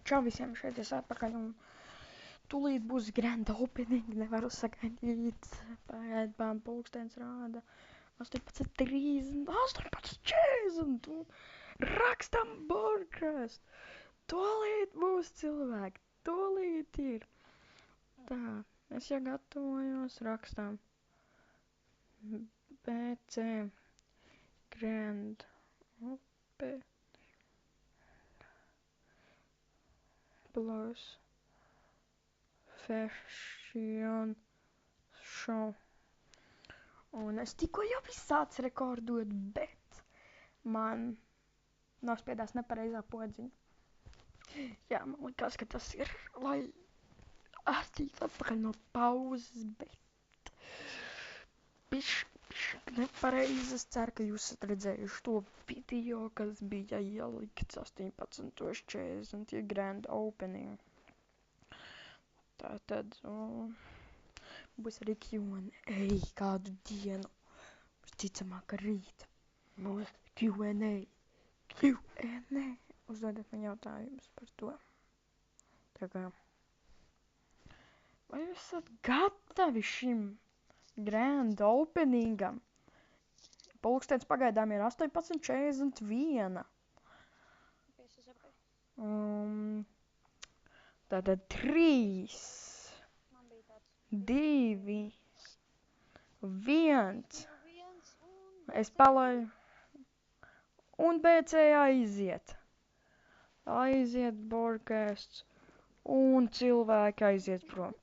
Čau visiem, šeit es atpakaļ un tūlīt būs grand opening, nevaru sagaidīt. Pagaidām pulkstens rāda 18:30, 18:40 un rakstam broadcast. Tūlīt būs cilvēki, tūlīt ir. Tā, es jau gatavojos rakstām. BC grand opening plus fashion show. Un es tikko jau viss sāc rekordot, bet man nospiedās nepareizā podziņa. Jā, man likās, ka tas ir, lai attītu atpakaļ no pauzes, bet bišķi nepareizi. Es ceru, ka jūs esat redzējuši to video, kas bija ielikts 18:40 grand opening. Tātad būs arī Q&A kādu dienu. Visticamāk, ka rīt būs Q&A. Uzdodiet man jautājumus par to. Tā kā, vai jūs esat gatavi šim grand openingam? Pulkstens pagaidām ir 18:41. Tātad 3, 2, 1. Es palaidu. Un BC aiziet. Aiziet broadcasts. Un cilvēki aiziet prom.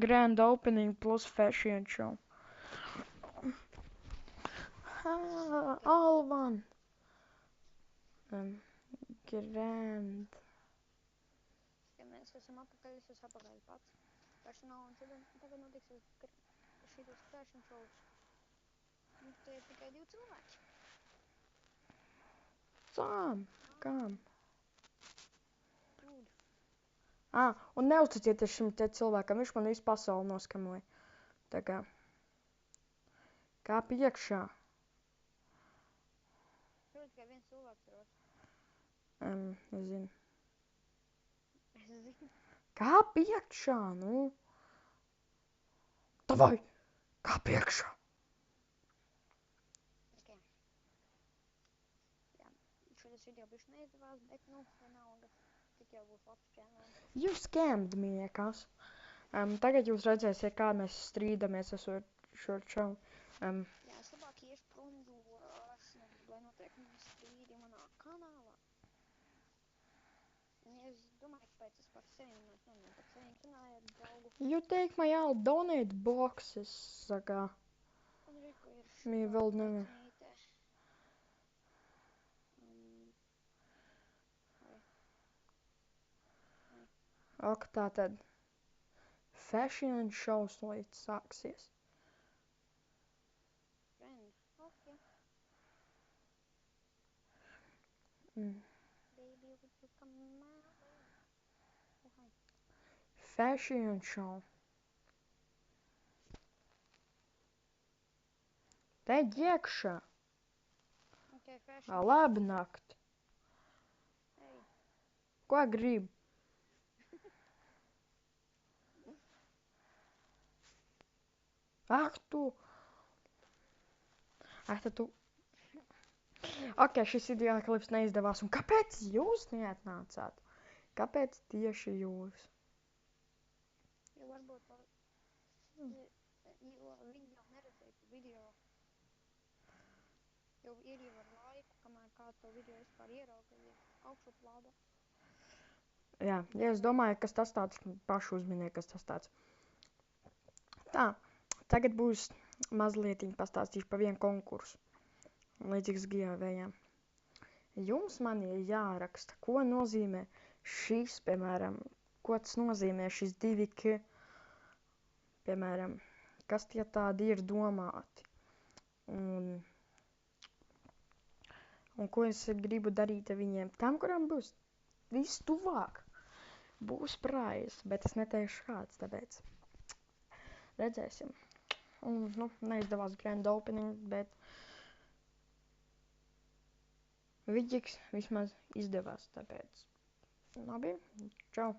Grand opening plus fashion show. Alvan. Grand. Ja mēs esam apakaļ, es esmu apakaļ pats. Vairs nav, un tagad notiks šitos fashion shows. Un te ir tikai 2 cilvēki. Sām. Kam? Lūdzu. Un neuzticieties šim te cilvēkam, viņš man visu pasauli noskamoja. Tā kā. Kāp iekšā. Tur tikai 1 cilvēks ir otrs. Nezinu. Es zinu. Kāp iekšā, nu? Davai! Kāp iekšā! Okay. Jā, šodien video bišķi neizdevās, bet, vienalga. Tik jau būs labs channel. You scammed me, nekas. Tagad jūs redzēsiet, kā mēs strīdamies ar šo čau. Jā, es labāk iešu prom, jo es negribu, lai notiek strīdi manā kanālā. Es domāju, ka pēc es par sevi runāju, par sevi runāju ar draugu. You take my all donate boxes, saka. Un Riku ir Mī vēl nevar. laicīte. Ok, tātad. Fashion shows līdz sāksies. Friend. Okay. Baby, would you come my way? Oh, hi. Fashion show. Te iekšā. Okay, fashion. Labnakt. Hey. Ko grib? Ak, tu. Ok, šis video klips neizdevās. Un kāpēc jūs neatnācāt? Kāpēc tieši jūs? Jo varbūt jo viņi jau neredzēja video. Jo ir jau ar laiku, kamēr kāds to video vispār ierauga, ja augšuplādā. Jā, es domāju, kas tas tāds, pašu uzminēju, kas tas tāds. Tā, tagad būs mazlietiņi pastāstīšu par vienu konkursu. Līdzīgs giveawayam. Jums man ir jāraksta, ko nozīmē šis, piemēram, ko tas nozīmē šis 2K, piemēram, kas tie tādi ir domāti. Un ko es gribu darīt ar viņiem. Tam, kuram būs viss tuvāk, būs prize, bet es neteikšu kāds, tāpēc redzēsim. Un, neizdevās grand opening, bet Viģiks vismaz izdevās, tāpēc labi, čau!